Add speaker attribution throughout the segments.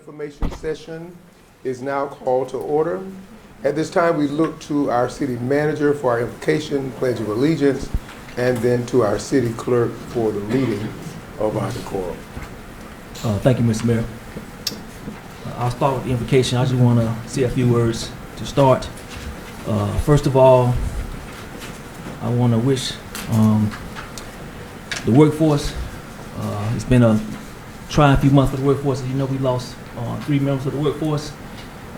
Speaker 1: Information session is now called to order. At this time, we look to our city manager for our invocation, pledge of allegiance, and then to our city clerk for the reading of our decorum.
Speaker 2: Thank you, Mr. Mayor. I'll start with the invocation. I just want to say a few words to start. First of all, I want to wish the workforce. It's been a trying few months for the workforce. As you know, we lost 3 members of the workforce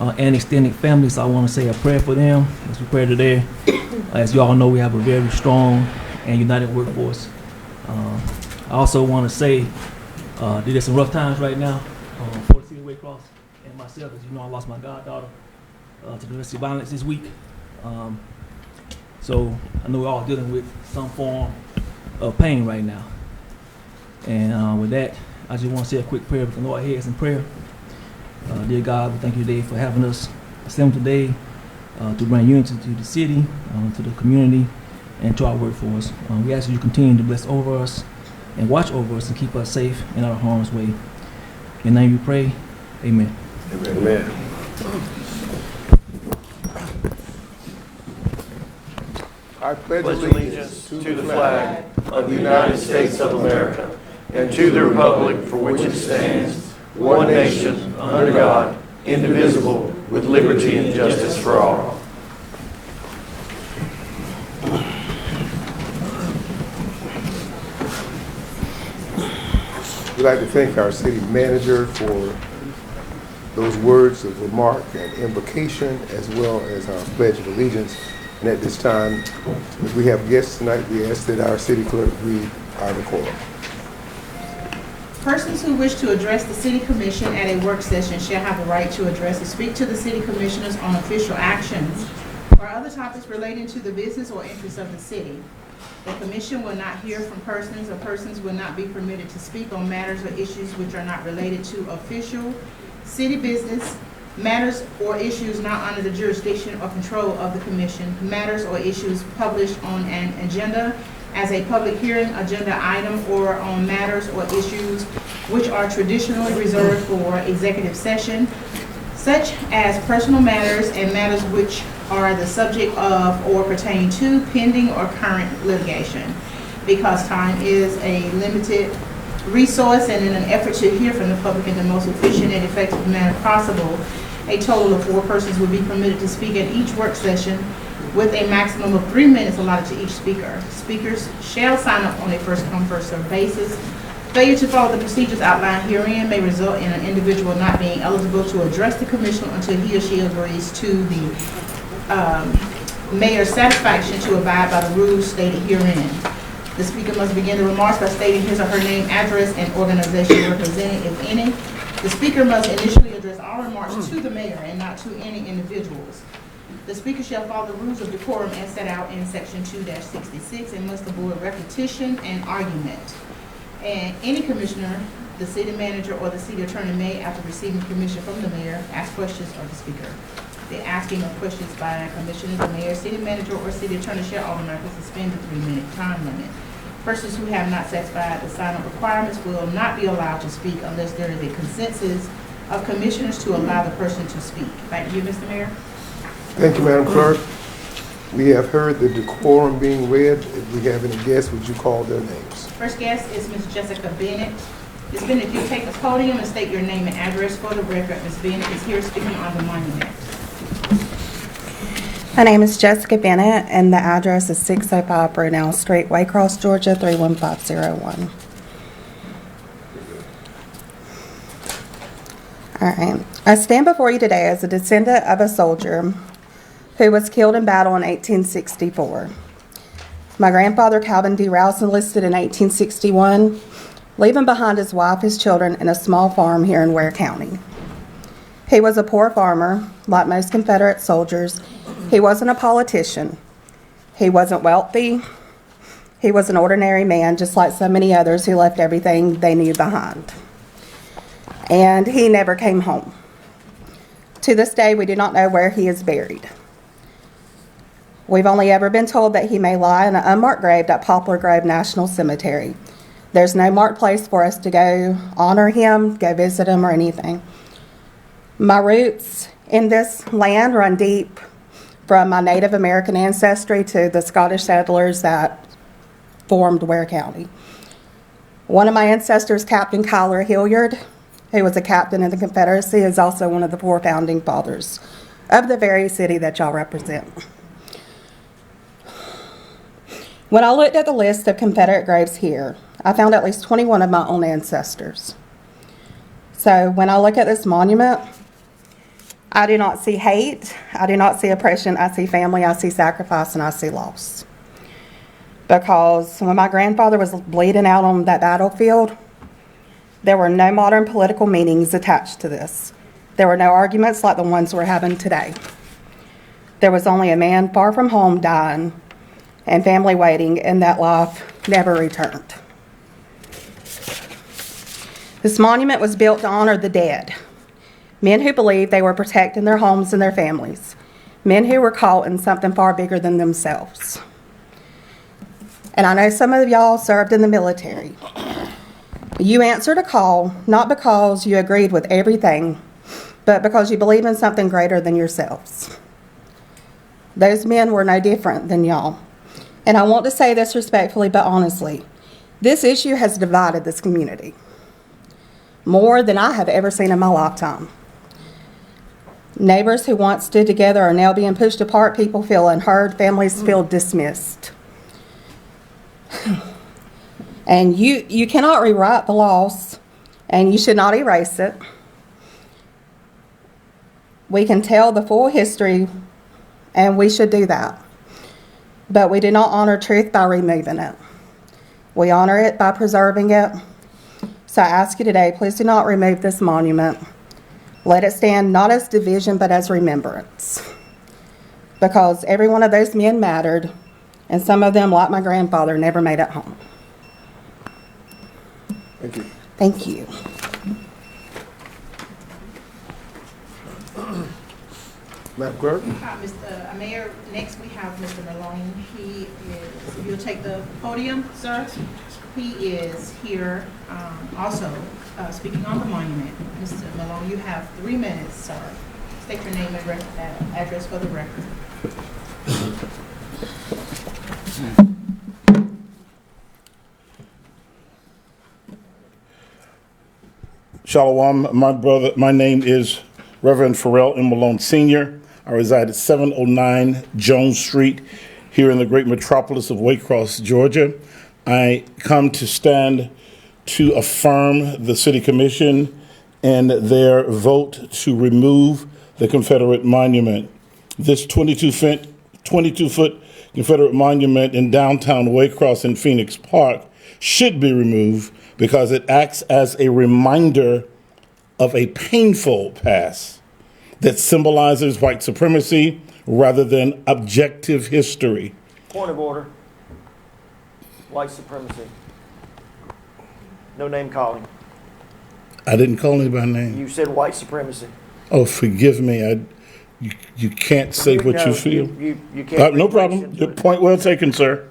Speaker 2: and extended families. So I want to say a prayer for them as we pray today. As you all know, we have a very strong and united workforce. I also want to say that there's some rough times right now for the city of Waycross and myself. As you know, I lost my goddaughter to domestic violence this week. So I know we're all dealing with some form of pain right now. And with that, I just want to say a quick prayer with the Lord heads in prayer. Dear God, we thank you today for having us assembled today to bring unity to the city, to the community, and to our workforce. We ask you to continue to bless over us and watch over us and keep us safe in our harm's way. In your name we pray, amen.
Speaker 1: Amen. I pledge allegiance to the flag
Speaker 3: of the United States of America and to the republic for which it stands, one nation, under God, indivisible, with liberty and justice for all.
Speaker 1: We'd like to thank our city manager for those words of remark and invocation, as well as our pledge of allegiance. And at this time, if we have guests tonight, we ask that our city clerk read our decorum.
Speaker 4: Persons who wish to address the City Commission at a work session shall have the right to address and speak to the City Commissioners on official actions or other topics relating to the business or interests of the city. The Commission will not hear from persons, or persons will not be permitted to speak on matters or issues which are not related to official city business, matters or issues not under the jurisdiction or control of the Commission, matters or issues published on an agenda as a public hearing agenda item, or on matters or issues which are traditionally reserved for executive session, such as personal matters and matters which are the subject of or pertain to pending or current litigation. Because time is a limited resource, and in an effort to hear from the public in the most efficient and effective manner possible, a total of 4 persons will be permitted to speak at each work session, with a maximum of 3 minutes allotted to each speaker. Speakers shall sign up on a first-come, first-served basis. Failure to follow the procedures outlined herein may result in an individual not being eligible to address the commission until he or she agrees to the mayor's satisfaction to abide by the rules stated herein. The speaker must begin the remarks by stating his or her name, address, and organization represented, if any. The speaker must initially address all remarks to the mayor and not to any individuals. The speaker shall follow the rules of decorum as set out in section 2-66 and must avoid repetition and argument. And any commissioner, the city manager, or the city attorney may, after receiving permission from the mayor, ask questions of the speaker. The asking of questions by a commissioner, the mayor, city manager, or city attorney shall automatically suspend the 3-minute time limit. Persons who have not satisfied the sign-up requirements will not be allowed to speak unless there is a consensus of commissioners to allow the person to speak. Thank you, Mr. Mayor.
Speaker 1: Thank you, Madam Clerk. We have heard the decorum being read. If we have any guests, would you call their names?
Speaker 4: First guest is Ms. Jessica Bennett. Ms. Bennett, if you take the podium and state your name and address for the record. Ms. Bennett is here speaking on the monument.
Speaker 5: My name is Jessica Bennett, and the address is 605 Brunel Street, Waycross, Georgia, 31501. All right. I stand before you today as a descendant of a soldier who was killed in battle in 1864. My grandfather, Calvin D. Rouse, enlisted in 1861, leaving behind his wife, his children, and a small farm here in Ware County. He was a poor farmer, like most Confederate soldiers. He wasn't a politician. He wasn't wealthy. He was an ordinary man, just like so many others who left everything they knew behind. And he never came home. To this day, we do not know where he is buried. We've only ever been told that he may lie in an unmarked grave at Poplar Grove National Cemetery. There's no marked place for us to go honor him, go visit him, or anything. My roots in this land run deep from my Native American ancestry to the Scottish settlers that formed Ware County. One of my ancestors, Captain Kyler Hilliard, who was a captain in the Confederacy, is also one of the 4 founding fathers of the very city that y'all represent. When I looked at the list of Confederate graves here, I found at least 21 of my own ancestors. So when I look at this monument, I do not see hate, I do not see oppression, I see family, I see sacrifice, and I see loss. Because when my grandfather was bleeding out on that battlefield, there were no modern political meanings attached to this. There were no arguments like the ones we're having today. There was only a man far from home dying and family waiting, and that life never returned. This monument was built to honor the dead, men who believed they were protecting their homes and their families, men who were caught in something far bigger than themselves. And I know some of y'all served in the military. You answered a call not because you agreed with everything, but because you believe in something greater than yourselves. Those men were no different than y'all. And I want to say this respectfully but honestly. This issue has divided this community more than I have ever seen in my lifetime. Neighbors who once stood together are now being pushed apart. People feel unheard. Families feel dismissed. And you cannot rewrite the loss, and you should not erase it. We can tell the full history, and we should do that. But we do not honor truth by removing it. We honor it by preserving it. So I ask you today, please do not remove this monument. Let it stand not as division, but as remembrance. Because every one of those men mattered, and some of them, like my grandfather, never made it home.
Speaker 1: Thank you.
Speaker 5: Thank you.
Speaker 1: Madam Clerk?
Speaker 4: Mr. Mayor, next we have Mr. Malone. He is, if you'll take the podium, sir. He is here also speaking on the monument. Mr. Malone, you have 3 minutes, sir. State your name and address for the record.
Speaker 6: Shalom, my name is Reverend Pharrell M. Malone Sr. I reside at 709 Jones Street here in the great metropolis of Waycross, Georgia. I come to stand to affirm the City Commission and their vote to remove the Confederate monument. This 22-foot Confederate monument in downtown Waycross in Phoenix Park should be removed because it acts as a reminder of a painful past that symbolizes white supremacy rather than objective history.
Speaker 3: Point of order. White supremacy. No name calling.
Speaker 6: I didn't call anybody by name.
Speaker 3: You said white supremacy.
Speaker 6: Oh, forgive me. You can't say what
Speaker 3: No,
Speaker 6: you feel.
Speaker 3: You can't.
Speaker 6: No problem. Your point well taken, sir.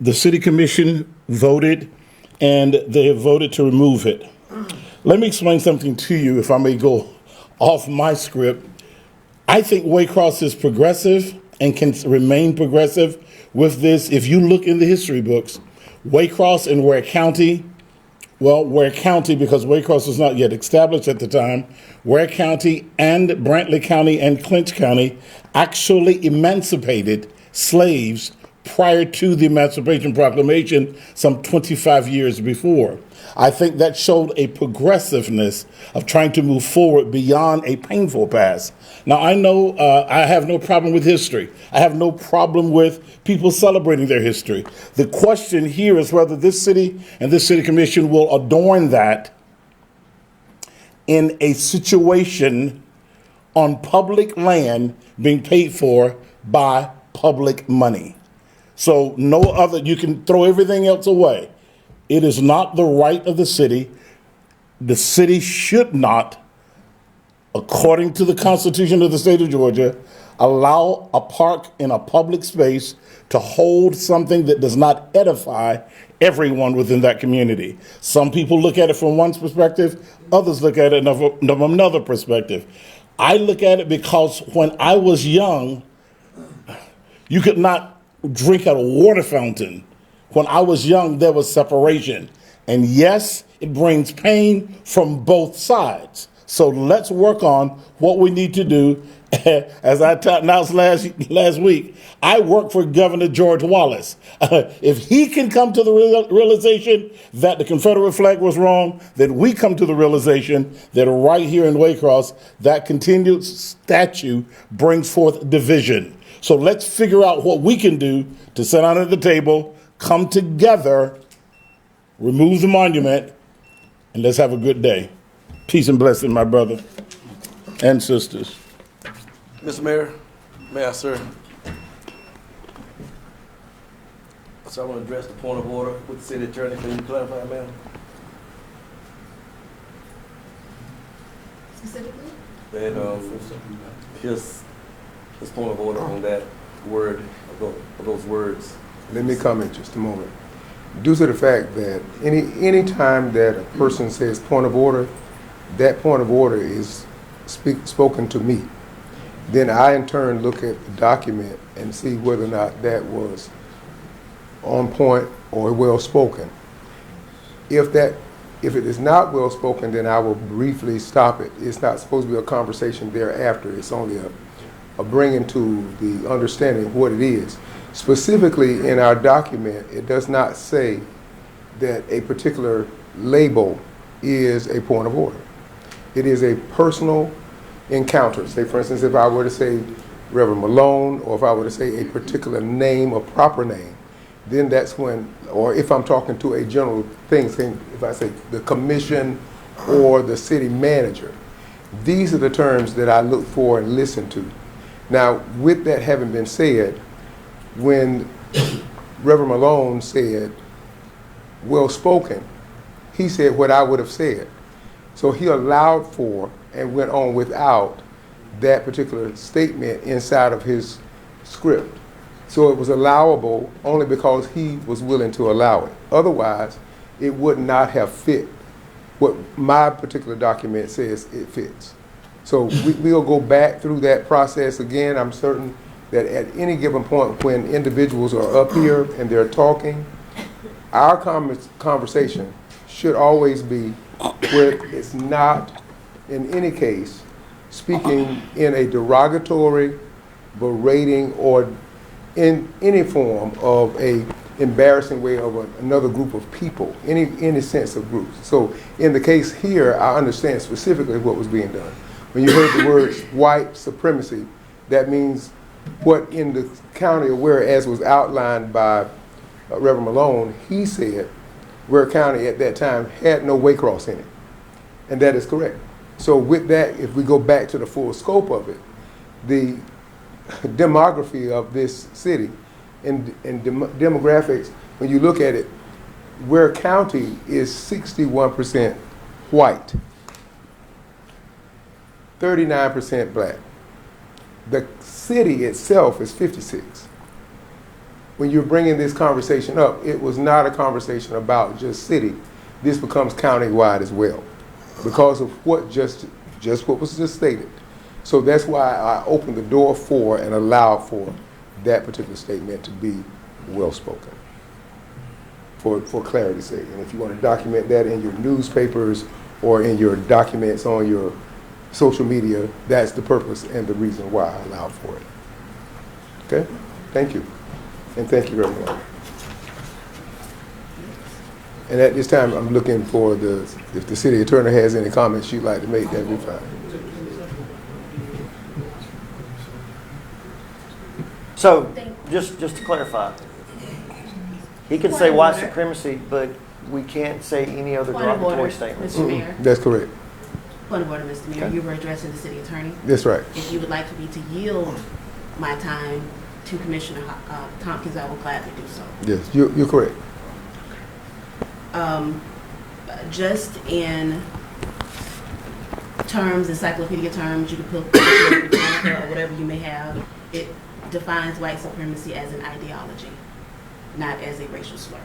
Speaker 6: The City Commission voted, and they have voted to remove it. Let me explain something to you, if I may go off my script. I think Waycross is progressive and can remain progressive with this. If you look in the history books, Waycross and Ware County, well, Ware County, because Waycross was not yet established at the time, Ware County and Brantley County and Clinch County actually emancipated slaves prior to the Emancipation Proclamation some 25 years before. I think that showed a progressiveness of trying to move forward beyond a painful past. Now, I know I have no problem with history. I have no problem with people celebrating their history. The question here is whether this city and this city commission will adorn that in a situation on public land being paid for by public money. So no other, you can throw everything else away. It is not the right of the city. The city should not, according to the Constitution of the state of Georgia, allow a park in a public space to hold something that does not edify everyone within that community. Some people look at it from one perspective, others look at it from another perspective. I look at it because when I was young, you could not drink at a water fountain. When I was young, there was separation. And yes, it brings pain from both sides. So let's work on what we need to do. As I announced last week, I work for Governor George Wallace. If he can come to the realization that the Confederate flag was wrong, then we come to the realization that right here in Waycross, that continued statue brings forth division. So let's figure out what we can do to sit down at the table, come together, remove the monument, and let's have a good day. Peace and blessing, my brother and sisters.
Speaker 7: Mr. Mayor, may I, sir? So I want to address the point of order with the city attorney. Can you clarify, ma'am?
Speaker 4: Specifically?
Speaker 7: That his point of order on that word, of those words.
Speaker 1: Let me comment just a moment. Due to the fact that any time that a person says point of order, that point of order is spoken to me. Then I in turn look at the document and see whether or not that was on point or well spoken. If it is not well spoken, then I will briefly stop it. It's not supposed to be a conversation thereafter. It's only a bringing to the understanding of what it is. Specifically in our document, it does not say that a particular label is a point of order. It is a personal encounter. Say, for instance, if I were to say Reverend Malone, or if I were to say a particular name, a proper name, then that's when, or if I'm talking to a general thing, if I say the commission or the city manager, these are the terms that I look for and listen to. Now, with that having been said, when Reverend Malone said, well spoken, he said what I would have said. So he allowed for and went on without that particular statement inside of his script. So it was allowable only because he was willing to allow it. Otherwise, it would not have fit what my particular document says it fits. So we'll go back through that process again. I'm certain that at any given point when individuals are up here and they're talking, our conversation should always be where it's not, in any case, speaking in a derogatory, berating, or in any form of a embarrassing way of another group of people, any sense of groups. So in the case here, I understand specifically what was being done. When you heard the words white supremacy, that means what in the county of Ware, as was outlined by Reverend Malone, he said Ware County at that time had no Waycross in it. And that is correct. So with that, if we go back to the full scope of it, the demography of this city and demographics, when you look at it, Ware County is 61% white, 39% black. The city itself is 56. When you're bringing this conversation up, it was not a conversation about just city. This becomes county-wide as well because of what just what was just stated. So that's why I opened the door for and allowed for that particular statement to be well-spoken for clarity's sake. And if you want to document that in your newspapers or in your documents on your social media, that's the purpose and the reason why I allowed for it. Okay? Thank you. And thank you, everyone. And at this time, I'm looking for if the city attorney has any comments she'd like to make, that'd be fine.
Speaker 3: So, just to clarify, he can say white supremacy, but we can't say any other
Speaker 8: Point of order,
Speaker 3: derogatory statements.
Speaker 8: Mr. Mayor.
Speaker 1: That's correct.
Speaker 8: Point of order, Mr. Mayor.
Speaker 1: Okay.
Speaker 8: You were addressing the city attorney.
Speaker 1: That's right.
Speaker 8: If you would like for me to yield my time to Commissioner Tompkins, I will gladly do so.
Speaker 1: Yes, you're correct.
Speaker 8: Just in terms, encyclopedia terms, you can put or whatever you may have. It defines white supremacy as an ideology, not as a racial slur.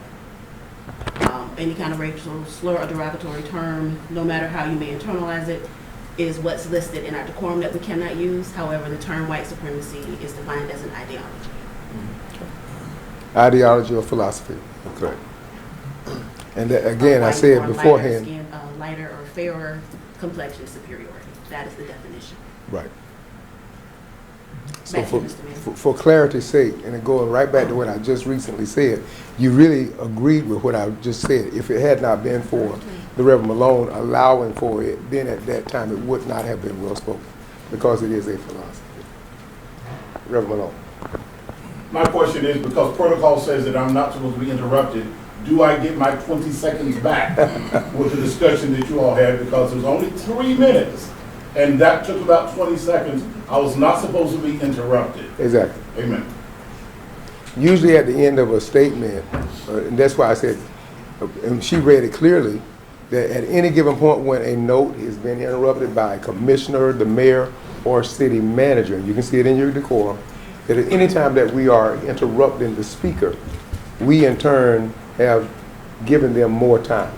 Speaker 8: Any kind of racial slur or derogatory term, no matter how you may internalize it, is what's listed in our decorum that we cannot use. However, the term white supremacy is defined as an ideology.
Speaker 1: Ideology or philosophy, correct. And that, again, I
Speaker 8: White
Speaker 1: said
Speaker 8: or
Speaker 1: beforehand.
Speaker 8: Lighter or fairer complexion superiority. That is the definition.
Speaker 1: Right. So
Speaker 8: Back to you, Mr. Mayor.
Speaker 1: for clarity's sake, and going right back to what I just recently said, you really agreed with what I just said. If it had not been for the Reverend Malone allowing for it, then at that time it would not have been well spoken, because it is a philosophy. Reverend Malone.
Speaker 6: My question is, because protocol says that I'm not supposed to be interrupted, do I get my 20 seconds back with the discussion that you all had? Because it was only 3 minutes, and that took about 20 seconds. I was not supposed to be interrupted.
Speaker 1: Exactly.
Speaker 6: Amen.
Speaker 1: Usually at the end of a statement, and that's why I said, and she read it clearly, that at any given point when a note has been interrupted by a commissioner, the mayor, or city manager, and you can see it in your decorum, that at any time that we are interrupting the speaker, we in turn have given them more time.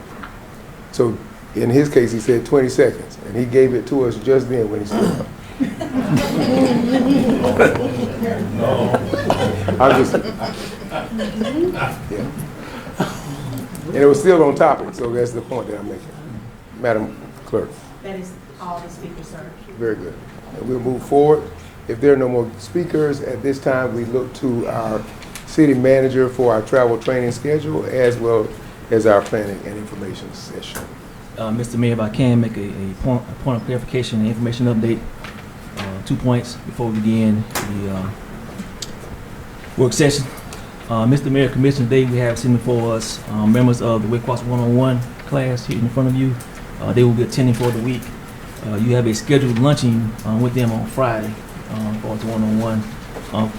Speaker 1: So in his case, he said 20 seconds, and he gave it to us just then when he stood up. I'm just, yeah. And it was still on topic, so that's the point that I'm making. Madam Clerk.
Speaker 4: That is all the speakers, sir.
Speaker 1: Very good. And we'll move forward. If there are no more speakers, at this time, we look to our city manager for our travel training schedule, as well as our planning and information session.
Speaker 2: Mr. Mayor, if I can make a point of clarification and information update. 2 points before we begin the work session. Mr. Mayor, Commission today we have sitting before us members of the Wake Cross 101 class here in front of you. They will be attending for the week. You have a scheduled luncheon with them on Friday for the 101.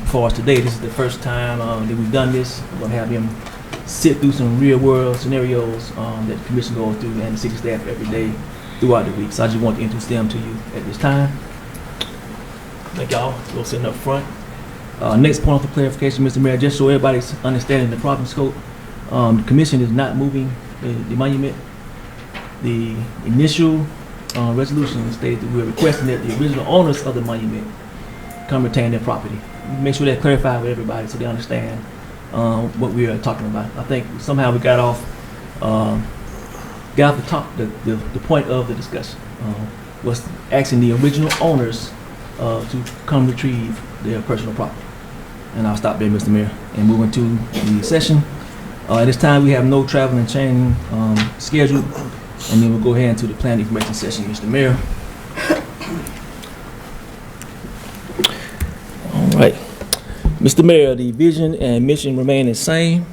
Speaker 2: For us today, this is the first time that we've done this. We're going to have them sit through some real world scenarios that the Commission goes through and the city staff every day throughout the week. So I just want to introduce them to you at this time. Thank y'all. We'll sitting up front. Next point of clarification, Mr. Mayor, just so everybody's understanding the problem scope, the Commission is not moving the monument. The initial resolution stated that we're requesting that the original owners of the monument come retain their property. Make sure that's clarified with everybody so they understand what we are talking about. I think somehow we got off the top, the point of the discussion was asking the original owners to come retrieve their personal property. And I'll stop there, Mr. Mayor, and move into the session. At this time, we have no travel and training scheduled, and then we'll go ahead into the planning information session, Mr. Mayor. All right. Mr. Mayor, the vision and mission remain the same.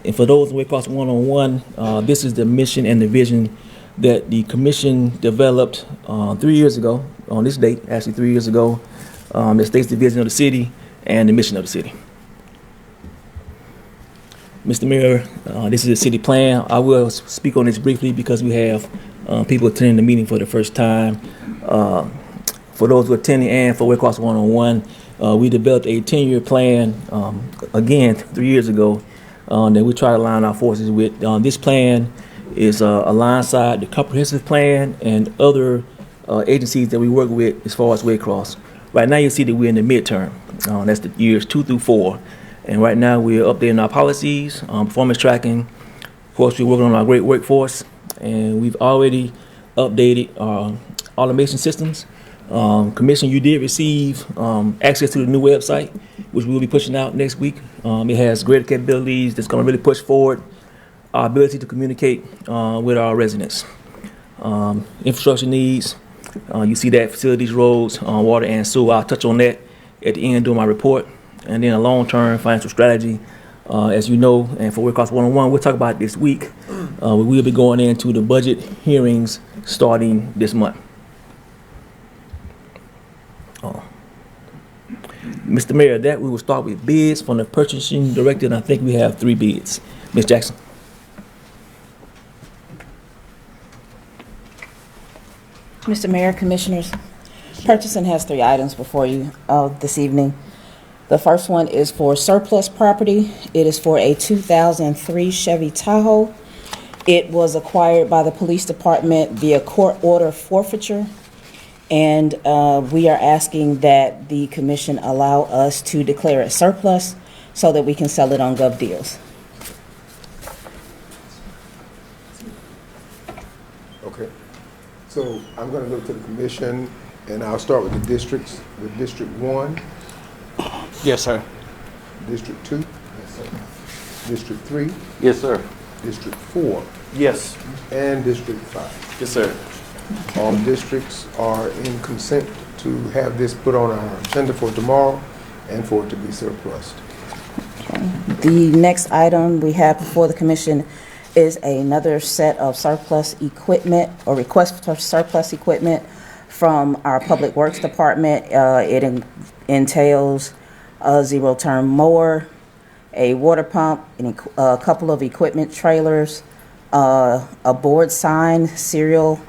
Speaker 2: And for those in Wake Cross 101, this is the mission and the vision that the Commission developed 3 years ago, on this date, actually 3 years ago, that states the vision of the city and the mission of the city. Mr. Mayor, this is a city plan. I will speak on this briefly because we have people attending the meeting for the first time. For those who are attending and for Wake Cross 101, we developed a 10-year plan, again, 3 years ago, that we try to align our forces with. This plan is alongside the comprehensive plan and other agencies that we work with as far as Wake Cross. Right now you see that we're in the midterm. That's the years 2 through 4. And right now we're updating our policies, performance tracking. Of course, we're working on our great workforce. And we've already updated our automation systems. Commission, you did receive access to the new website, which we'll be pushing out next week. It has greater capabilities that's going to really push forward our ability to communicate with our residents. Infrastructure needs, you see that facilities, roads, water, and sewer. I'll touch on that at the end during my report. And then a long-term financial strategy. As you know, and for Wake Cross 101, we'll talk about it this week. We'll be going into the budget hearings starting this month. Mr. Mayor, that we will start with bids from the purchasing director, and I think we have 3 bids. Ms. Jackson.
Speaker 9: Mr. Mayor, Commissioners, purchasing has 3 items before you this evening. The first one is for surplus property. It is for a 2003 Chevy Tahoe. It was acquired by the police department via court order forfeiture, and we are asking that the commission allow us to declare it surplus so that we can sell it on Gov Deals.
Speaker 1: Okay. So I'm going to go to the commission, and I'll start with the districts, with District 1,
Speaker 7: Yes, sir.
Speaker 1: District 2, District 3,
Speaker 7: Yes, sir.
Speaker 1: District 4,
Speaker 3: Yes.
Speaker 1: and District 5.
Speaker 7: Yes, sir.
Speaker 1: All districts are in consent to have this put on our agenda for tomorrow and for it to be surplused.
Speaker 9: The next item we have before the commission is another set of surplus equipment or request for surplus equipment from our Public Works Department. It entails a zero-turn mower, a water pump, a couple of equipment trailers, a board sign, serial,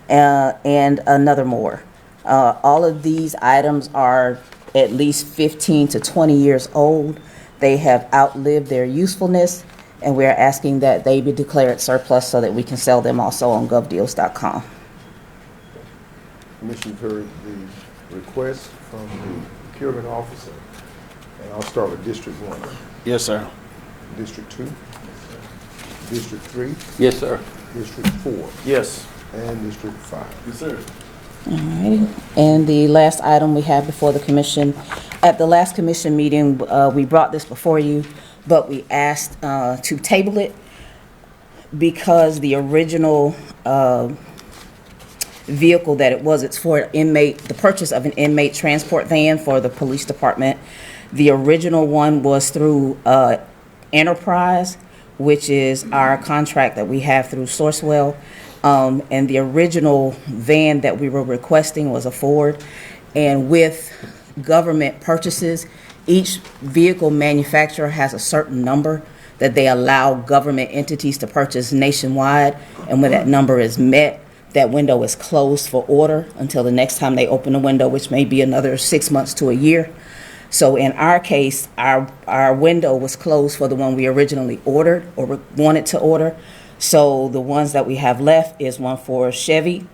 Speaker 9: and another mower. All of these items are at least 15 to 20 years old. They have outlived their usefulness, and we're asking that they be declared surplus so that we can sell them also on govdeals.com.
Speaker 1: Commission heard the request from the procurement officer, and I'll start with District 1.
Speaker 7: Yes, sir.
Speaker 1: District 2, District 3,
Speaker 7: Yes, sir.
Speaker 1: District 4,
Speaker 3: Yes.
Speaker 1: and District 5.
Speaker 7: Yes, sir.
Speaker 9: All right. And the last item we have before the commission, at the last commission meeting, we brought this before you, but we asked to table it because the original vehicle that it was, it's for inmate, the purchase of an inmate transport van for the police department. The original one was through Enterprise, which is our contract that we have through Sourcewell. And the original van that we were requesting was a Ford. And with government purchases, each vehicle manufacturer has a certain number that they allow government entities to purchase nationwide. And when that number is met, that window is closed for order until the next time they open the window, which may be another 6 months to a year. So in our case, our window was closed for the one we originally ordered or wanted to order. So the ones that we have left is one for Chevy,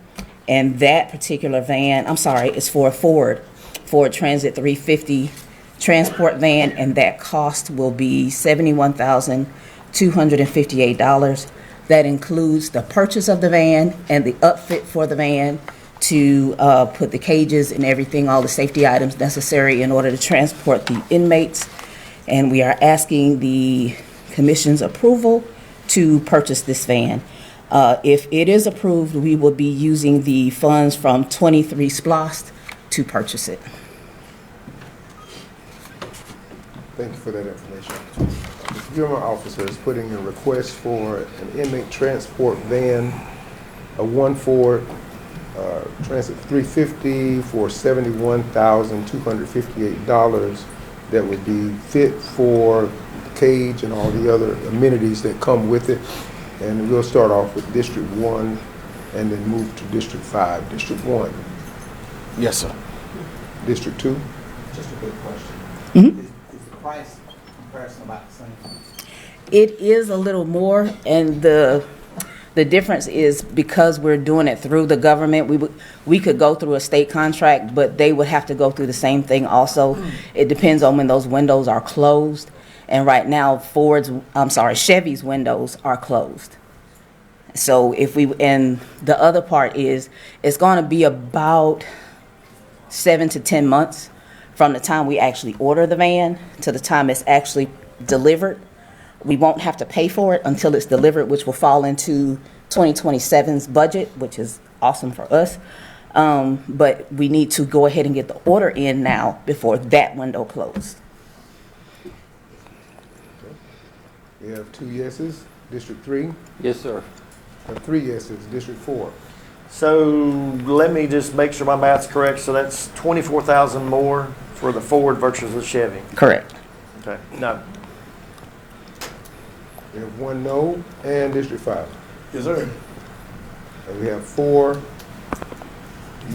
Speaker 9: and that particular van, I'm sorry, it's for a Ford Transit 350 transport van, and that cost will be $71,258. That includes the purchase of the van and the upfit for the van to put the cages and everything, all the safety items necessary in order to transport the inmates. And we are asking the commission's approval to purchase this van. If it is approved, we will be using the funds from 23 SPLOST to purchase it.
Speaker 1: Thank you for that information. The procurement officer is putting a request for an inmate transport van, a one Ford Transit 350 for $71,258 that would be fit for the cage and all the other amenities that come with it. And we'll start off with District 1 and then move to District 5. District 1.
Speaker 7: Yes, sir.
Speaker 1: District 2.
Speaker 10: Just a quick question.
Speaker 9: Mhm.
Speaker 10: Is the price comparison about the same?
Speaker 9: It is a little more, and the difference is because we're doing it through the government, we could go through a state contract, but they would have to go through the same thing also. It depends on when those windows are closed. And right now, Chevy's windows are closed. So and the other part is, it's going to be about 7 to 10 months from the time we actually order the van to the time it's actually delivered. We won't have to pay for it until it's delivered, which will fall into 2027's budget, which is awesome for us. But we need to go ahead and get the order in now before that window closed.
Speaker 1: We have 2 yeses. District 3.
Speaker 7: Yes, sir.
Speaker 1: And 3 yeses. District 4.
Speaker 3: So let me just make sure my math's correct. So that's 24,000 more for the Ford versus the Chevy.
Speaker 9: Correct.
Speaker 3: Okay. No.
Speaker 1: We have 1 no, and District 5.
Speaker 7: Yes, sir.
Speaker 1: And we have 4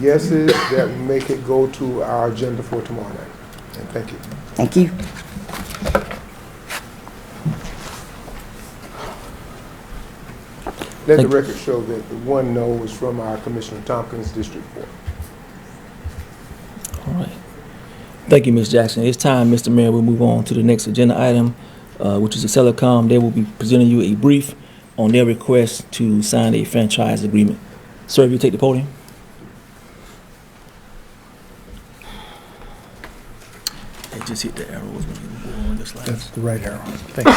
Speaker 1: yeses, that make it go to our agenda for tomorrow night. And thank you.
Speaker 9: Thank you.
Speaker 1: Let the
Speaker 2: Thank you.
Speaker 1: record show that the one no was from our Commissioner Tompkins, District 4.
Speaker 2: All right. Thank you, Ms. Jackson. It's time, Mr. Mayor, we'll move on to the next agenda item, which is Accelercom. They will be presenting you a brief on their request to sign a franchise agreement. Sir, if you take the podium. Hey, just hit the arrows when you go on the slides.
Speaker 11: That's the right arrow. Thank you.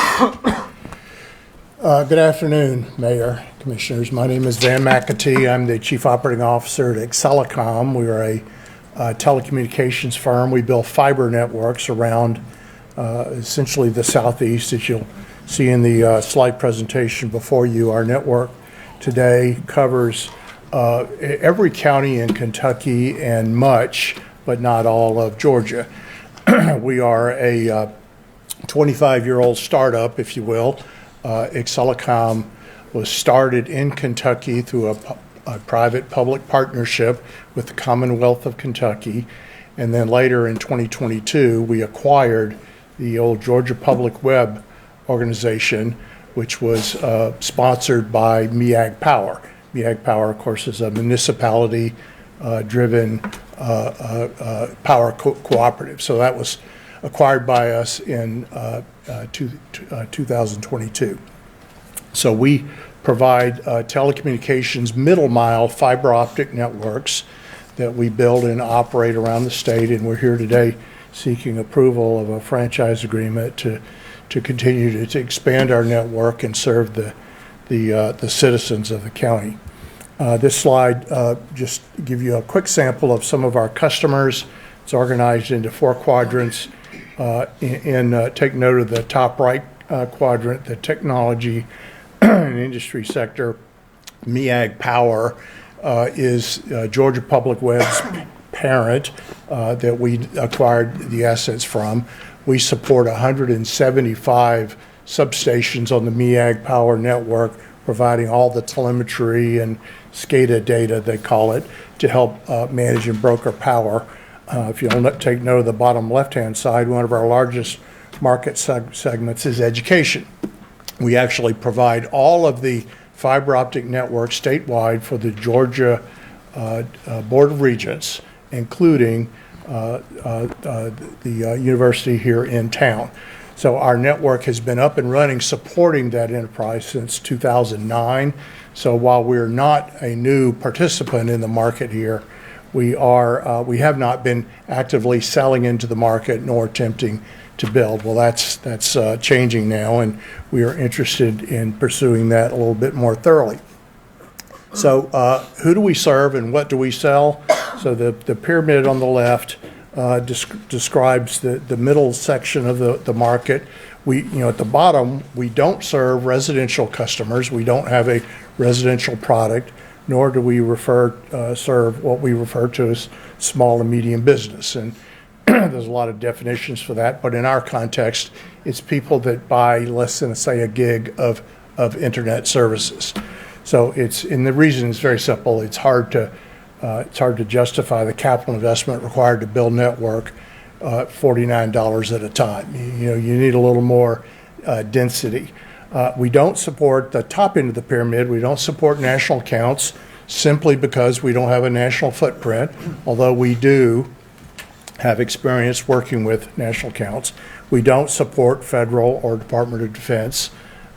Speaker 11: Good afternoon, Mayor, Commissioners. My name is Van McAtee. I'm the Chief Operating Officer at Accelercom. We are a telecommunications firm. We build fiber networks around essentially the southeast, as you'll see in the slide presentation before you. Our network today covers every county in Kentucky and much, but not all of Georgia. We are a 25-year-old startup, if you will. Accelercom was started in Kentucky through a private-public partnership with the Commonwealth of Kentucky, and then later in 2022, we acquired the old Georgia Public Web organization, which was sponsored by MEAG Power. MEAG Power, of course, is a municipality-driven power cooperative. So that was acquired by us in 2022. So we provide telecommunications middle-mile fiber optic networks that we build and operate around the state, and we're here today seeking approval of a franchise agreement to continue to expand our network and serve the citizens of the county. This slide just give you a quick sample of some of our customers. It's organized into 4 quadrants. Take note of the top right quadrant, the technology and industry sector. MEAG Power is Georgia Public Web's parent that we acquired the assets from. We support 175 substations on the MEAG Power network, providing all the telemetry and SCADA data, they call it, to help manage and broker power. If you'll take note of the bottom left-hand side, one of our largest market segments is education. We actually provide all of the fiber optic networks statewide for the Georgia Board of Regents, including the university here in town. So our network has been up and running supporting that enterprise since 2009. So while we're not a new participant in the market here, we have not been actively selling into the market nor attempting to build. Well, that's changing now, and we are interested in pursuing that a little bit more thoroughly. So who do we serve and what do we sell? So the pyramid on the left describes the middle section of the market. At the bottom, we don't serve residential customers. We don't have a residential product, nor do we serve what we refer to as small and medium business. And there's a lot of definitions for that, but in our context, it's people that buy less than, say, a gig of internet services. So and the reason is very simple. It's hard to justify the capital investment required to build network $49 at a time. You need a little more density. We don't support the top end of the pyramid. We don't support national accounts simply because we don't have a national footprint, although we do have experience working with national accounts. We don't support federal or Department of Defense.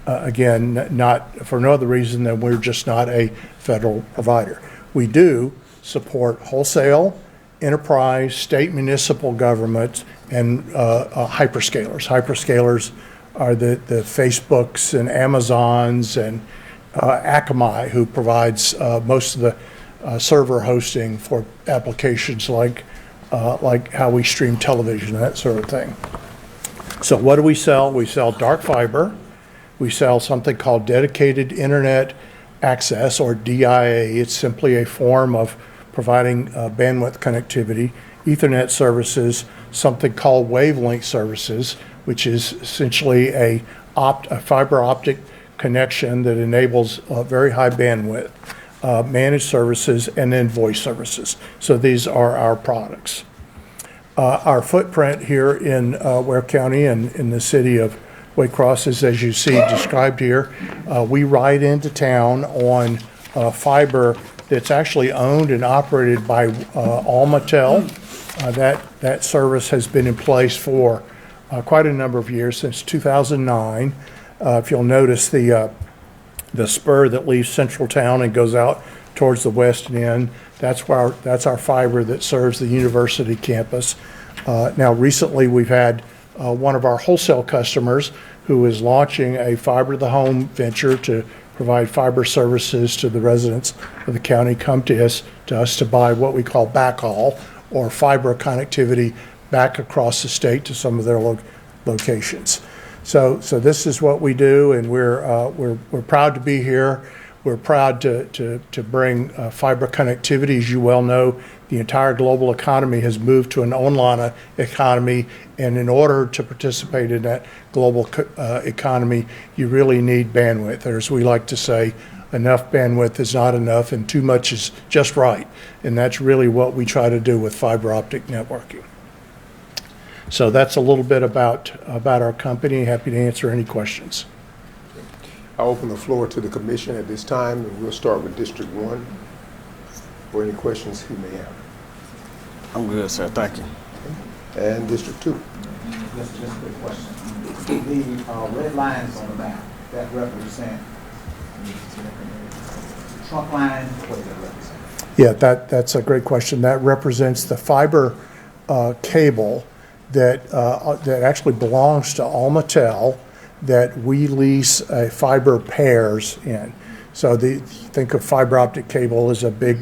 Speaker 11: Again, not for no other reason than we're just not a federal provider. We do support wholesale, enterprise, state municipal governments, and hyperscalers. Hyperscalers are the Facebooks and Amazons and Akamai, who provides most of the server hosting for applications like how we stream television, that sort of thing. So what do we sell? We sell dark fiber. We sell something called dedicated internet access, or DIA. It's simply a form of providing bandwidth connectivity, Ethernet services, something called wavelength services, which is essentially a fiber optic connection that enables very high bandwidth. managed services, and then voice services. So these are our products. Our footprint here in Ware County and in the city of Waycross is, as you see described here. We ride into town on fiber that's actually owned and operated by Almatel. That service has been in place for quite a number of years, since 2009. If you'll notice the spur that leaves central town and goes out towards the west end, that's our fiber that serves the university campus. Now recently we've had one of our wholesale customers who is launching a fiber to the home venture to provide fiber services to the residents of the county come to us to buy what we call backhaul, or fiber connectivity back across the state to some of their locations. So this is what we do, and we're proud to be here. We're proud to bring fiber connectivity. As you well know, the entire global economy has moved to an online economy, and in order to participate in that global economy, you really need bandwidth. Or as we like to say, enough bandwidth is not enough, and too much is just right. And that's really what we try to do with fiber optic networking. So that's a little bit about our company. Happy to answer any questions.
Speaker 1: I'll open the floor to the commission at this time, and we'll start with District 1 for any questions he may have.
Speaker 7: I'm good, sir. Thank you.
Speaker 1: And District 2.
Speaker 10: Just a quick question. The red lines on the map, that represent trunk line, what does that represent?
Speaker 11: Yeah, that's a great question. That represents the fiber cable that actually belongs to Almatel, that we lease fiber pairs in. So think of fiber optic cable as a big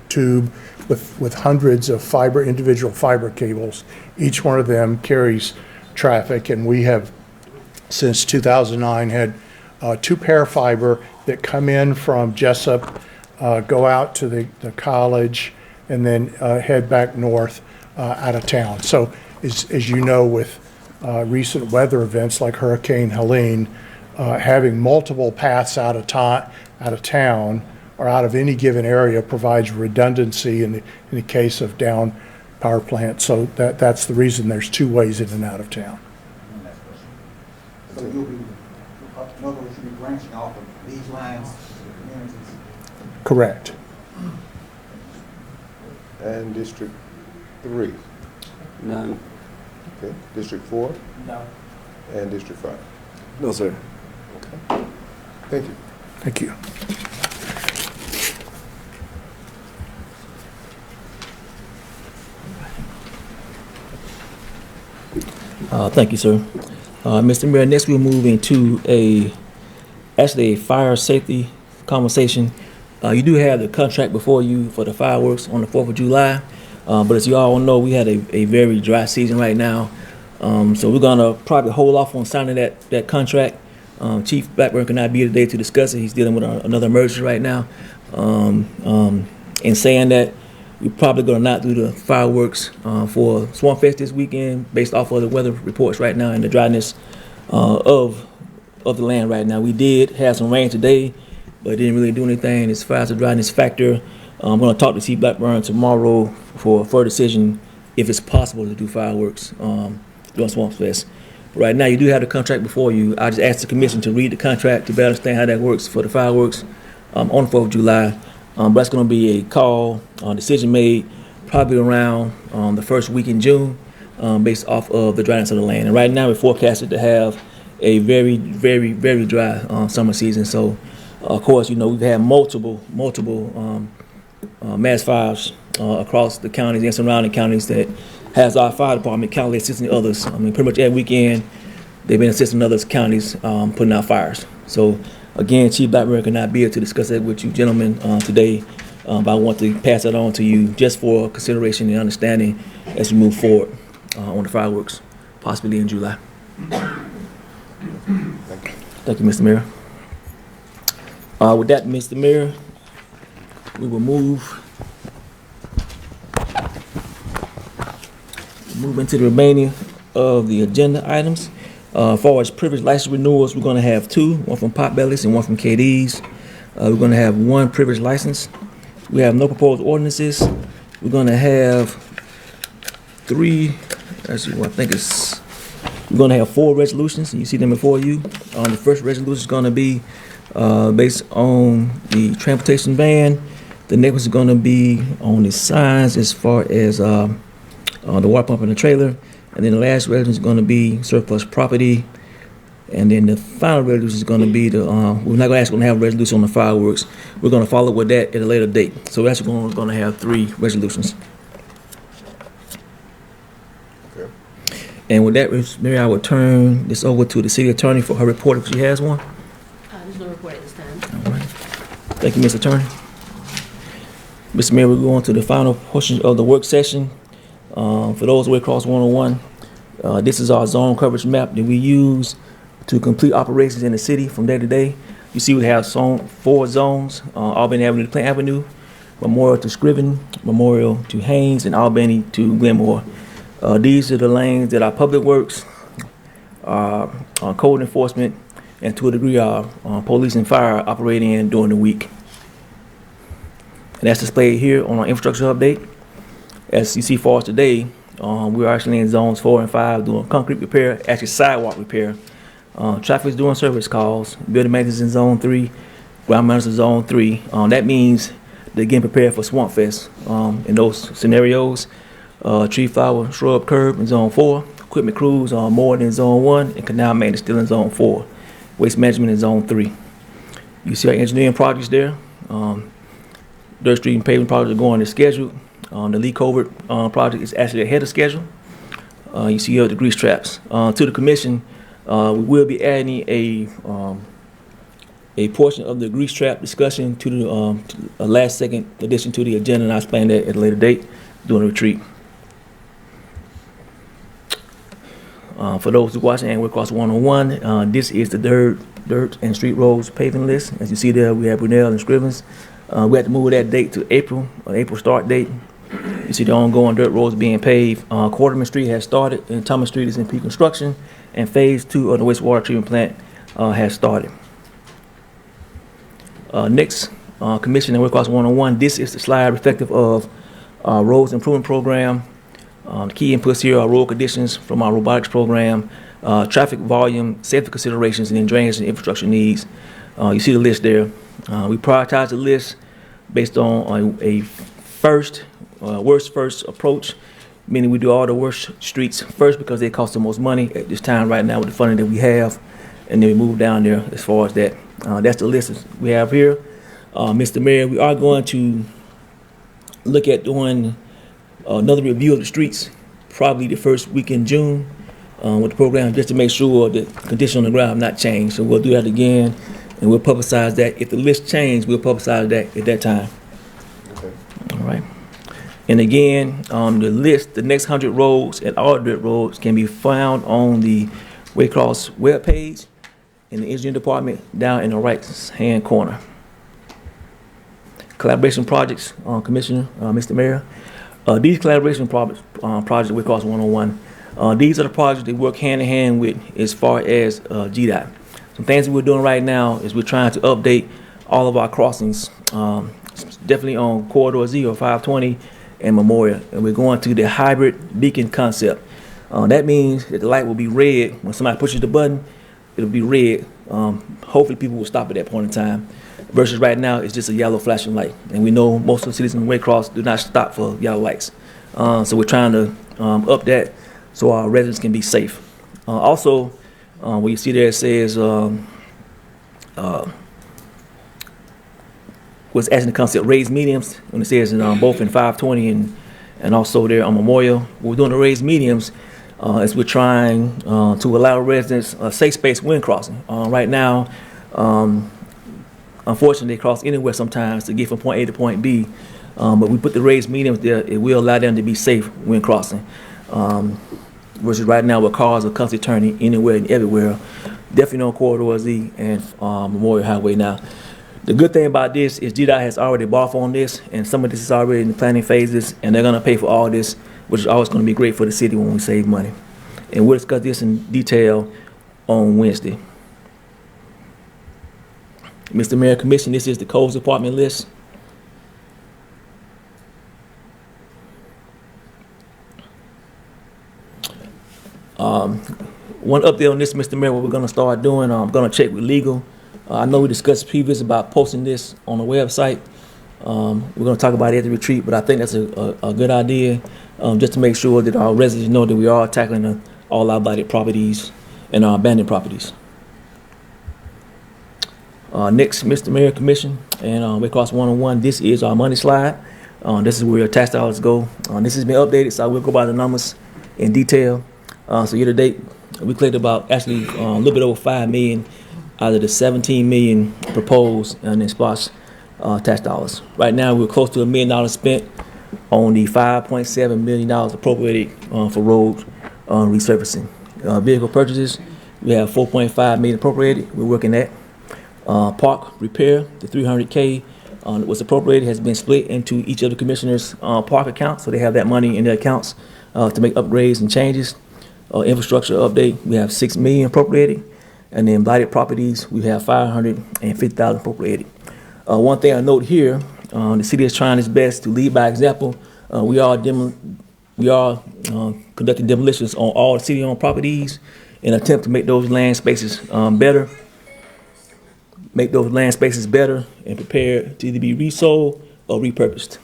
Speaker 11: tube with hundreds of individual fiber cables. Each one of them carries traffic, and we have since 2009 had 2 pair of fiber that come in from Jessup, go out to the college, and then head back north out of town. So as you know, with recent weather events like Hurricane Helene, having multiple paths out of town or out of any given area provides redundancy in the case of down power plants. So that's the reason there's 2 ways in and out of town.
Speaker 10: So you'll be, in other words, you'll be branching off of these lines to the communities?
Speaker 11: Correct.
Speaker 1: And District 3.
Speaker 7: None.
Speaker 1: Okay. District 4
Speaker 10: No.
Speaker 1: and District 5.
Speaker 7: No, sir.
Speaker 1: Okay. Thank you.
Speaker 11: Thank you.
Speaker 2: Thank you, sir. Mr. Mayor, next we'll move into a fire safety conversation. You do have the contract before you for the fireworks on the 4th of July, but as you all know, we had a very dry season right now, so we're gonna probably hold off on signing that contract. Chief Blackburn cannot be here today to discuss it. He's dealing with another emergency right now. In saying that, we're probably going to not do the fireworks for Swamp Fest this weekend based off of the weather reports right now and the dryness of the land right now. We did have some rain today, but it didn't really do anything as far as the dryness factor. I'm going to talk to Chief Blackburn tomorrow for a further decision if it's possible to do fireworks during Swamp Fest. But right now, you do have the contract before you. I just asked the commission to read the contract to better understand how that works for the fireworks on the 4th of July. But that's going to be a call, decision made probably around the first week in June based off of the dryness of the land. And right now we're forecasted to have a very, very, very dry summer season. So, of course, we've had multiple mass fires across the counties and surrounding counties that has our fire department currently assisting others. I mean, pretty much every weekend they've been assisting other counties putting out fires. So, again, Chief Blackburn cannot be here to discuss that with you gentlemen today, but I want to pass that on to you just for consideration and understanding as we move forward on the fireworks, possibly in July. Thank you, Mr. Mayor. With that, Mr. Mayor, we will move into the remaining of the agenda items. As far as privilege license renewals, we're going to have 2, one from Potbellies and one from KD's. We're going to have one privilege license. We have no proposed ordinances. We're going to have we're going to have 4 resolutions, and you see them before you. The first resolution is going to be based on the transportation ban. The next is going to be on the signs as far as the water pump and the trailer. And then the last resolution is going to be surplus property. And then the final resolution is going to be we're not going to have a resolution on the fireworks. We're going to follow with that at a later date. So that's going to have 3 resolutions.
Speaker 1: Okay.
Speaker 2: And with that, Mary, I will turn this over to the city attorney for her report if she has one.
Speaker 8: There's no report at this time.
Speaker 2: All right. Thank you, Mr. Attorney. Mr. Mayor, we're going to the final portion of the work session. For those way across 101, this is our zone coverage map that we use to complete operations in the city from day to day. You see we have 4 zones, Albany Avenue to Plant Avenue, Memorial to Scriven, Memorial to Haynes, and Albany to Glenmore. These are the lanes that our public works, code enforcement, and to a degree our police and fire operate in during the week. And that's displayed here on our infrastructure update. As you see for us today, we're actually in zones 4 and 5 doing concrete repair, actually sidewalk repair. Traffic is doing service calls, building maintenance in zone 3, ground maintenance in zone 3. That means they're getting prepared for Swamp Fest in those scenarios. Tree, flower, shrub, curb in zone 4. Equipment crews are moored in zone 1, and canal maintenance still in zone 4. Waste management in zone 3. You see our engineering projects there. Dirt street and paving projects are going as scheduled. The Lee Covert project is actually ahead of schedule. You see here the grease traps. To the commission, we will be adding a portion of the grease trap discussion to the last second addition to the agenda, and I'll explain that at a later date during the retreat. For those who watch and work across 101, this is the dirt and street roads paving list. As you see there, we have Brunel and Scrivens. We had to move that date to April, an April start date. You see the ongoing dirt roads being paved. Quarterman Street has started, and Thomas Street is in pre-construction, and phase 2 of the wastewater treatment plant has started. Next, Commission and Work Across 101. This is the slide reflective of our roads improvement program. The key inputs here are road conditions from our robotics program, traffic volume, safety considerations, and then drainage and infrastructure needs. You see the list there. We prioritize the list based on a worst first approach, meaning we do all the worst streets first because they cost the most money at this time right now with the funding that we have, and then we move down there as far as that. That's the list we have here. Mr. Mayor, we are going to look at doing another review of the streets, probably the first week in June with the program, just to make sure that the condition on the ground have not changed. So we'll do that again, and we'll publicize that. If the list changes, we'll publicize that at that time.
Speaker 1: Okay.
Speaker 2: All right. And again, the list, the next 100 roads and all dirt roads can be found on the Waycross webpage in the engineering department down in the right-hand corner. Collaboration projects, Commissioner, Mr. Mayor. These collaboration projects, Waycross 101, these are the projects that work hand in hand with as far as GDOT. Some things that we're doing right now is we're trying to update all of our crossings, definitely on Corridor Z or 520 and Memorial. And we're going to the hybrid beacon concept. That means that the light will be red. When somebody pushes the button, it'll be red. Hopefully people will stop at that point in time. Versus right now, it's just a yellow flashing light. And we know most of the cities in Waycross do not stop for yellow lights. So we're trying to up that so our residents can be safe. Also, what you see there, it says, was asking the concept raised mediums, when it says in, both in 520 and also there on Memorial. What we're doing the raised mediums is we're trying to allow residents a safe space when crossing. Right now, unfortunately, they cross anywhere sometimes to get from point A to point B, but we put the raised mediums there. It will allow them to be safe when crossing. Versus right now where cars are constantly turning anywhere and everywhere, definitely on Corridor Z and Memorial Highway now. The good thing about this is GDOT has already bought on this, and some of this is already in the planning phases, and they're going to pay for all this, which is always going to be great for the city when we save money. And we'll discuss this in detail on Wednesday. Mr. Mayor Commission, this is the codes department list. One update on this, Mr. Mayor, what we're gonna start doing, I'm gonna check with legal. I know we discussed previous about posting this on the website. We're gonna talk about it at the retreat, but I think that's a good idea, just to make sure that our residents know that we are tackling all our blighted properties and our abandoned properties. Next, Mr. Mayor Commission, and Waycross 101, this is our money slide. This is where your tax dollars go. This has been updated, so I will go by the numbers in detail. So year to date, we collected about actually a little bit over 5 million out of the 17 million proposed in SPOS tax dollars. Right now, we're close to $1 million spent on the $5.7 million appropriated for road resurfacing. Vehicle purchases, we have 4.5 million appropriated. We're working that. Park repair, the 300K was appropriated, has been split into each of the commissioners' park accounts, so they have that money in their accounts to make upgrades and changes. Infrastructure update, we have 6 million appropriated, and then blighted properties, we have 550,000 appropriated. One thing I note here, the city is trying its best to lead by example. We are conducting demolitions on all city-owned properties in an attempt to make those land spaces better. Make those land spaces better and prepared to either be resold or repurposed.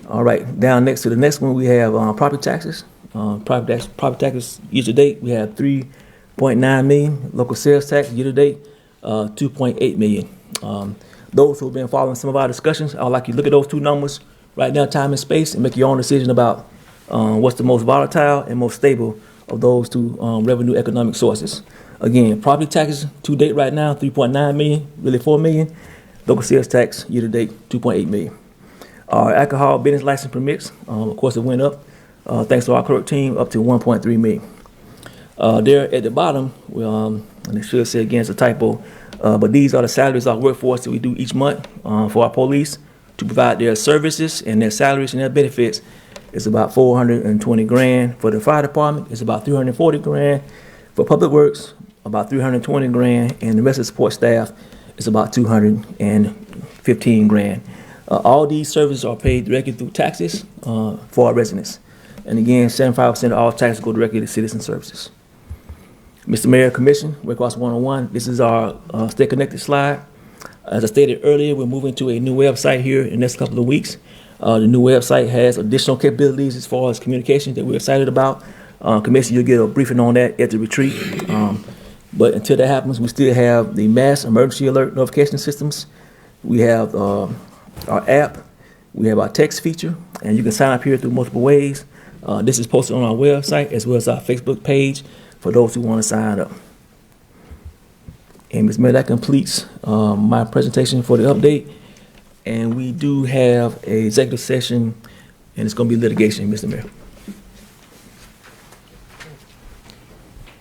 Speaker 2: All right, down next to the next one, we have property taxes. Property taxes year to date, we have 3.9 million. Local sales tax year to date, 2.8 million. Those who have been following some of our discussions, I would like you to look at those two numbers right now, time and space, and make your own decision about what's the most volatile and most stable of those two revenue economic sources. Again, property taxes to date right now, 3.9 million, really 4 million. Local sales tax year to date, 2.8 million. Our alcohol business license permits, of course, it went up, thanks to our clerk team, up to 1.3 million. There at the bottom, and it should say again, it's a typo, but these are the salaries of our workforce that we do each month for our police to provide their services, and their salaries and their benefits. It's about 420 grand for the fire department. It's about 340 grand for public works, about 320 grand, and the rest of the support staff is about 215 grand. All these services are paid directly through taxes for our residents. And again, 75% of all taxes go directly to citizen services. Mr. Mayor Commission, Waycross 101, this is our Stay Connected slide. As I stated earlier, we're moving to a new website here in the next couple of weeks. The new website has additional capabilities as far as communication that we're excited about. Commission, you'll get a briefing on that at the retreat. But until that happens, we still have the mass emergency alert notification systems. We have our app. We have our text feature, and you can sign up here through multiple ways. This is posted on our website as well as our Facebook page for those who want to sign up. And Ms. Mayor, that completes my presentation for the update. And we do have an executive session, and it's going to be litigation, Mr. Mayor.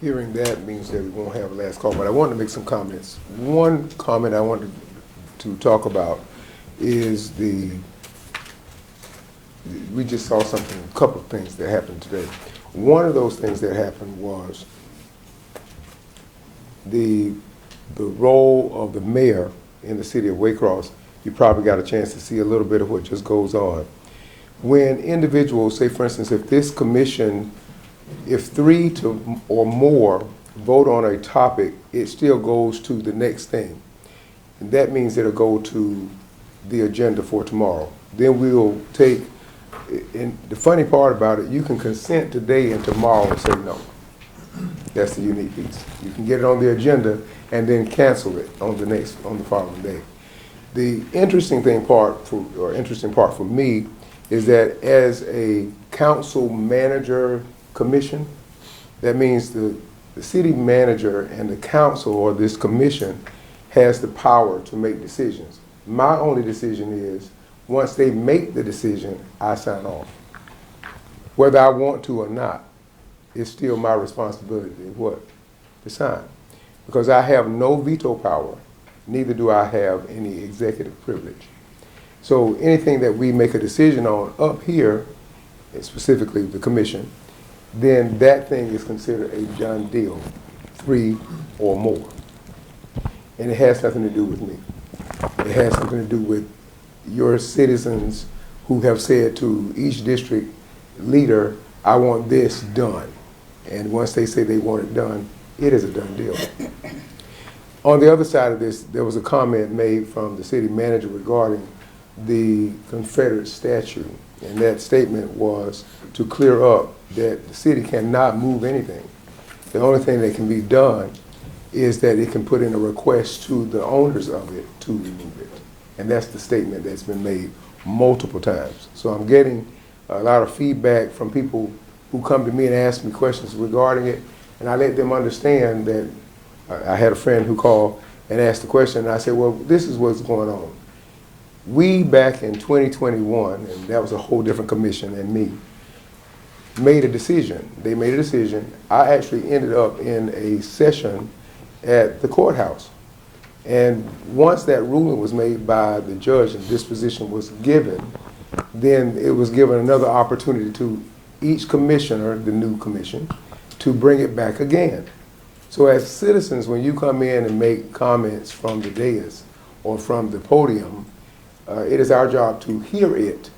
Speaker 1: Hearing that means that we won't have a last call, but I wanted to make some comments. One comment I wanted to talk about is we just saw something, a couple of things that happened today. One of those things that happened was the role of the mayor in the city of Waycross. You probably got a chance to see a little bit of what just goes on. When individuals, say for instance, if this commission, if 3 or more vote on a topic, it still goes to the next thing. And that means it'll go to the agenda for tomorrow. Then we'll take, and the funny part about it, you can consent today and tomorrow and say no. That's the unique piece. You can get it on the agenda and then cancel it on the following day. The interesting part for me is that as a council manager commission, that means the city manager and the council or this commission has the power to make decisions. My only decision is, once they make the decision, I sign off. Whether I want to or not, it's still my responsibility to sign. Because I have no veto power, neither do I have any executive privilege. So anything that we make a decision on up here, specifically the commission, then that thing is considered a done deal, 3 or more. and it has nothing to do with me. It has something to do with your citizens who have said to each district leader, I want this done. And once they say they want it done, it is a done deal. On the other side of this, there was a comment made from the city manager regarding the Confederate statue. And that statement was to clear up that the city cannot move anything. The only thing that can be done is that it can put in a request to the owners of it to remove it. And that's the statement that's been made multiple times. So I'm getting a lot of feedback from people who come to me and ask me questions regarding it, and I let them understand that I had a friend who called and asked the question, and I said, well, this is what's going on. We, back in 2021, and that was a whole different commission than me, made a decision. They made a decision. I actually ended up in a session at the courthouse. And once that ruling was made by the judge and disposition was given, then it was given another opportunity to each commissioner, the new commission, to bring it back again. So as citizens, when you come in and make comments from the dais or from the podium, it is our job to hear it.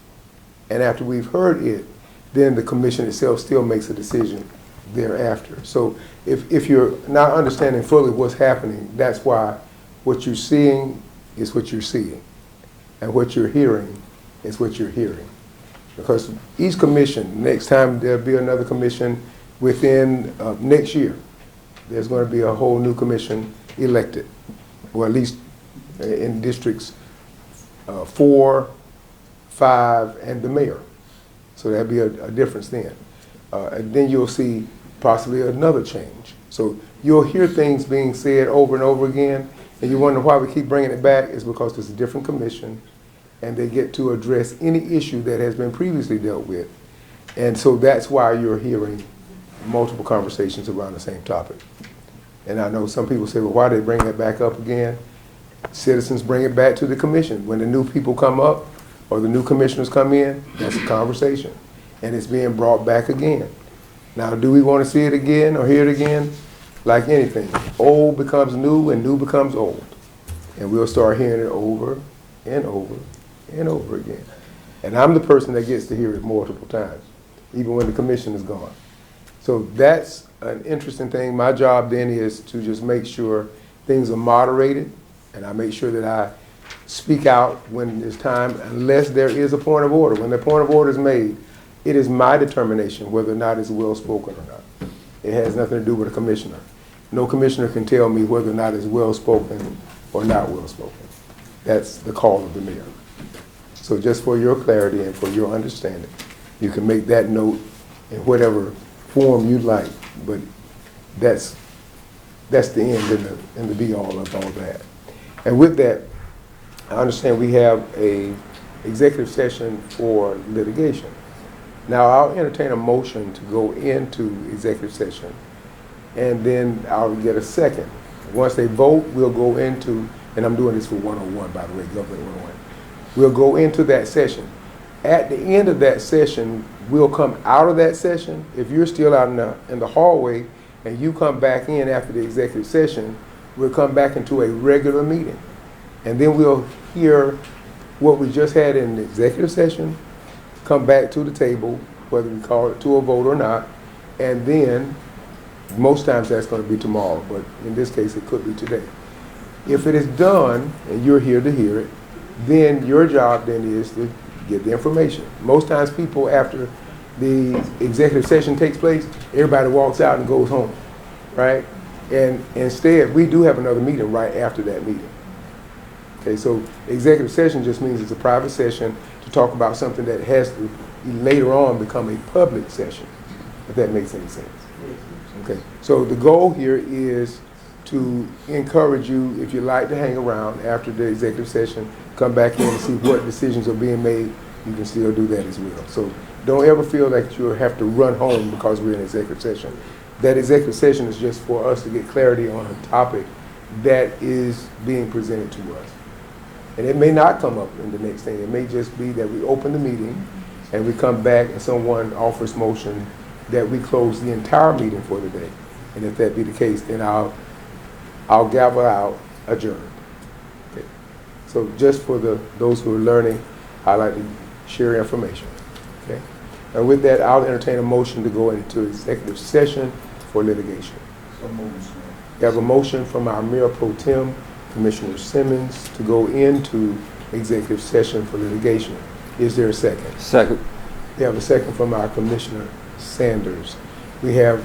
Speaker 1: And after we've heard it, then the commission itself still makes a decision thereafter. So if you're not understanding fully what's happening, that's why what you're seeing is what you're seeing. And what you're hearing is what you're hearing. Because each commission, next time there'll be another commission within next year, there's going to be a whole new commission elected, or at least in districts 4, 5, and the mayor. So that'll be a difference then. And then you'll see possibly another change. So you'll hear things being said over and over again, and you wonder why we keep bringing it back. It's because there's a different commission, and they get to address any issue that has been previously dealt with. And so that's why you're hearing multiple conversations around the same topic. And I know some people say, well, why are they bringing it back up again? Citizens bring it back to the commission. When the new people come up or the new commissioners come in, that's a conversation. And it's being brought back again. Now, do we want to see it again or hear it again? Like anything, old becomes new and new becomes old. And we'll start hearing it over and over and over again. And I'm the person that gets to hear it multiple times, even when the commission is gone. So that's an interesting thing. My job then is to just make sure things are moderated, and I make sure that I speak out when it's time, unless there is a point of order. When the point of order is made, it is my determination whether or not it's well spoken or not. It has nothing to do with a commissioner. No commissioner can tell me whether or not it's well spoken or not well spoken. That's the call of the mayor. So just for your clarity and for your understanding, you can make that note in whatever form you'd like, but that's the end and the be all of all that. And with that, I understand we have a executive session for litigation. Now I'll entertain a motion to go into executive session, and then I'll get a second. Once they vote, we'll go into, and I'm doing this for 101, by the way, Government 101. We'll go into that session. At the end of that session, we'll come out of that session. If you're still out in the hallway and you come back in after the executive session, we'll come back into a regular meeting. And then we'll hear what we just had in the executive session, come back to the table, whether we call it to a vote or not, and then most times that's going to be tomorrow, but in this case it could be today. If it is done and you're here to hear it, then your job then is to get the information. Most times people, after the executive session takes place, everybody walks out and goes home, right? And instead, we do have another meeting right after that meeting. Okay, so executive session just means it's a private session to talk about something that has to later on become a public session, if that makes any sense. Okay, so the goal here is to encourage you, if you like to hang around after the executive session, come back in and see what decisions are being made. You can still do that as well. So don't ever feel like you have to run home because we're in executive session. That executive session is just for us to get clarity on a topic that is being presented to us. And it may not come up in the next thing. It may just be that we open the meeting and we come back and someone offers motion that we close the entire meeting for the day. And if that be the case, then I'll gavel out adjourned. Okay. So just for those who are learning, I like to share information. Okay. And with that, I'll entertain a motion to go into executive session for litigation.
Speaker 10: So moved, Mr. Mayor.
Speaker 1: We have a motion from our Mayor Pro Tem, Commissioner Simmons, to go into executive session for litigation. Is there a second?
Speaker 3: Second.
Speaker 1: We have a second from our Commissioner Sanders. We have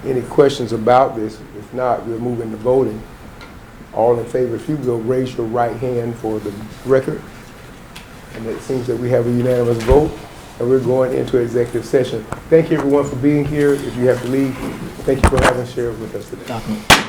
Speaker 1: any questions about this? If not, we'll move into voting. All in favor, if you will, raise your right hand for the record. And it seems that we have a unanimous vote, and we're going into executive session. Thank you, everyone, for being here. If you have to leave, thank you for having shared with us today.
Speaker 2: Document.